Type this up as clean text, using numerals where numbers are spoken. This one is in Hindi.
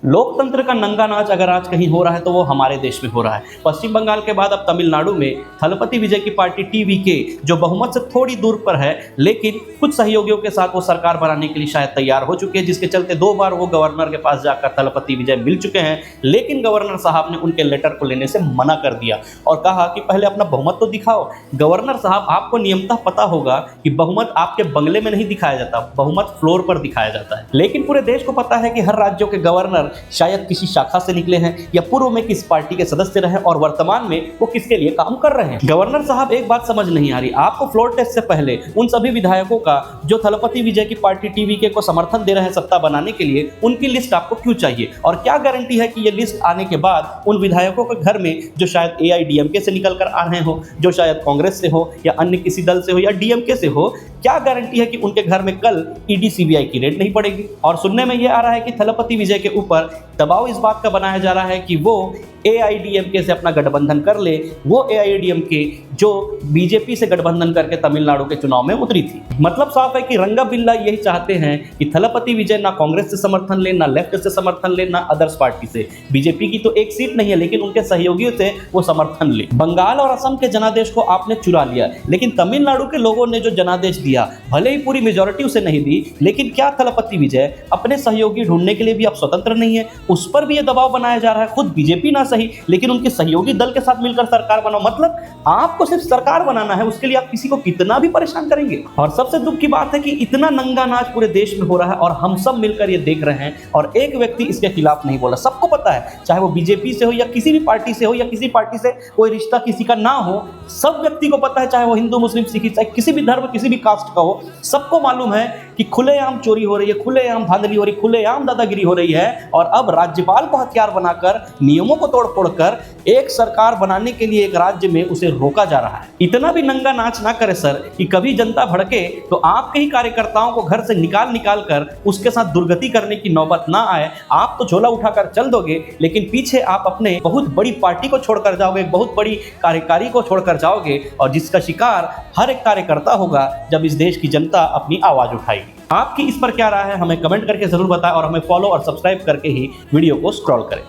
लोकतंत्र का नंगा नाच अगर आज कहीं हो रहा है तो वो हमारे देश में हो रहा है। पश्चिम बंगाल के बाद अब तमिलनाडु में थलपति विजय की पार्टी टीवीके जो बहुमत से थोड़ी दूर पर है, लेकिन कुछ सहयोगियों के साथ वो सरकार बनाने के लिए शायद तैयार हो चुके हैं, जिसके चलते 2 बार वो गवर्नर के पास जाकर थलपति विजय मिल चुके हैं। लेकिन गवर्नर साहब ने उनके लेटर को लेने से मना कर दिया और कहा कि पहले अपना बहुमत तो दिखाओ। गवर्नर साहब, आपको नियमतः पता होगा कि बहुमत आपके बंगले में नहीं दिखाया जाता, बहुमत फ्लोर पर दिखाया जाता है। लेकिन पूरे देश को पता है कि हर राज्यों के गवर्नर शायद किसी शाखा से निकले हैं या पूर्व में किस पार्टी के सदस्य रहे और वर्तमान में वो किसके लिए काम कर रहे हैं। गवर्नर साहब, एक बात समझ नहीं आ रही, आपको फ्लोर टेस्ट से पहले उन सभी विधायकों का जो थलपति विजय की पार्टी टीवीके को समर्थन दे रहे हैं सत्ता बनाने के लिए, उनकी लिस्ट आपको क्यों चाहिए? और क्या गारंटी है कि ये लिस्ट आने के बाद उन विधायकों के घर में जो शायद एआईडीएमके से निकल कर आ रहे हो, जो शायद कांग्रेस से हो या अन्य किसी दल से हो या डीएमके से हो, क्या गारंटी है कि उनके घर में कल ईडी सीबीआई की रेड नहीं पड़ेगी? और सुनने में यह आ रहा है कि थलपति विजय के ऊपर दबाव इस बात का बनाया जा रहा है कि वो एआईडीएमके से अपना गठबंधन कर ले, वो एआईडीएमके जो बीजेपी से गठबंधन करके तमिलनाडु के चुनाव में उतरी थी। मतलब साफ है कि रंगा बिल्ला यही चाहते हैं कि थलपति विजय ना कांग्रेस से समर्थन ले, ना लेफ्ट से समर्थन ले, ना अदर्स पार्टी से। बीजेपी की तो एक सीट नहीं है, लेकिन उनके सहयोगियों से वो समर्थन ले। बंगाल और असम के जनादेश को आपने चुरा लिया, लेकिन तमिलनाडु के लोगों ने जो जनादेश दिया, भले ही पूरी मेजोरिटी उसे नहीं दी, लेकिन क्या थलपति विजय अपने सहयोगी ढूंढने के लिए भी अब स्वतंत्र नहीं है? उस पर भी ये दबाव बनाया जा रहा है। खुद बीजेपी ना सही, लेकिन उनके सहयोगी दल के साथ मिलकर सरकार बनाओ। मतलब आपको सिर्फ सरकार बनाना है, उसके लिए आप किसी को कितना भी परेशान करेंगे। और सबसे दुख की बात है कि इतना नंगा नाच पूरे देश में हो रहा है और हम सब मिलकर ये देख रहे हैं और एक व्यक्ति इसके खिलाफ नहीं बोला। सबको पता है, चाहे वो बीजेपी से हो या किसी भी पार्टी से हो या किसी पार्टी से कोई रिश्ता किसी का ना हो, सब व्यक्ति को पता है, चाहे वो हिंदू मुस्लिम सिख ईसाई किसी भी धर्म किसी भी कास्ट का हो, सबको मालूम है कि खुलेआम चोरी हो रही है, खुलेआम धांधली हो रही है, खुलेआम दादागिरी हो रही है। और अब राज्यपाल को हथियार बनाकर, नियमों को तोड़ फोड़ कर एक सरकार बनाने के लिए एक राज्य में उसे रोका जा रहा है। इतना भी नंगा नाच ना करे सर कि कभी जनता भड़के तो आपके ही कार्यकर्ताओं को घर से निकाल कर उसके साथ दुर्गति करने की नौबत ना आए। आप तो झोला उठाकर चल दोगे, लेकिन पीछे आप अपने बहुत बड़ी पार्टी को छोड़कर जाओगे, बहुत बड़ी कार्यकारी को छोड़कर जाओगे, और जिसका शिकार हर एक कार्यकर्ता होगा जब इस देश की जनता अपनी आवाज उठाएगी। आपकी इस पर क्या राय है, हमें कमेंट करके जरूर बताएं और हमें फॉलो और सब्सक्राइब करके ही वीडियो को स्क्रॉल करें।